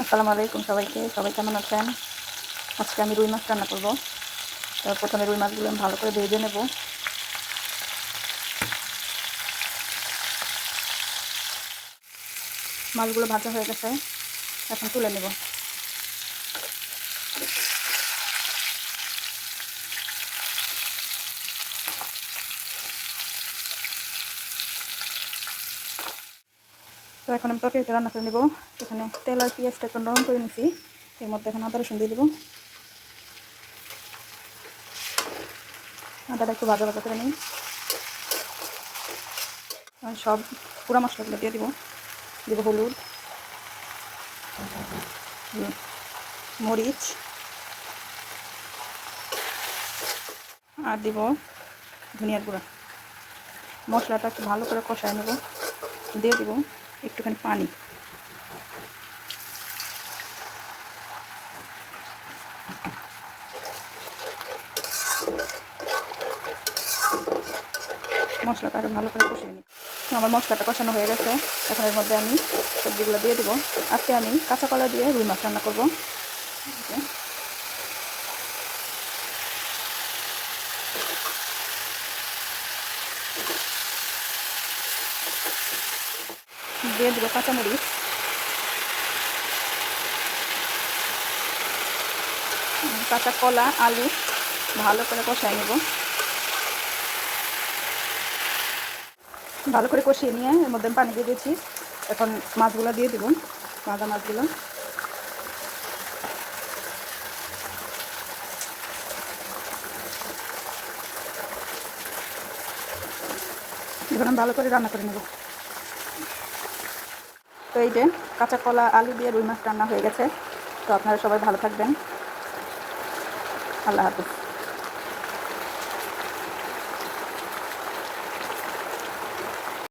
আসসালামু আলাইকুম সবাইকে। সবাই কেমন আছেন? আজকে আমি রুই মাছ রান্না করব। তো প্রথমে রুই মাছগুলো আমি ভালো করে ভেজে নেব। মাছগুলো ভাজা হয়ে গেছে, এখন তুলে নেব। তো এখন আমি তরকারিটা রান্না করে নেব। এখানে তেল আর পেঁয়াজটা একটু নরম করে নিছি। এর মধ্যে এখন আদা রসুন দিয়ে দেবো। আদাটা একটু ভাজা ভাজা করে নিই। সব পুরা মশলাগুলো দিয়ে দিব। দেবো হলুদ, মরিচ আর দিব ধনিয়ার গুঁড়া। মশলাটা একটু ভালো করে কষায় নেব। দিয়ে দিব একটুখানি পানি। মশলাটা আরও ভালো করে কষিয়ে নিই। আমার মশলাটা কষানো হয়ে গেছে। এখন এর মধ্যে আমি সবজিগুলো দিয়ে দেবো। আজকে আমি কাঁচা কলা দিয়ে রুই মাছ রান্না করবো। দিয়ে দেবো কাঁচামরিচ, কাঁচা কলা, আলু ভালো করে কষাই নেব। ভালো করে কষিয়ে নিয়ে এর মধ্যে পানি দিয়ে দিয়েছি। এখন মাছগুলো দিয়ে দেবো, ভাজা মাছগুলো। এখন আমি ভালো করে রান্না করে নেব। তো এই যে কাঁচা কলা আলু দিয়ে রুই মাছ রান্না হয়ে গেছে। তো আপনারা সবাই ভালো থাকবেন। আল্লাহ হাফিজ।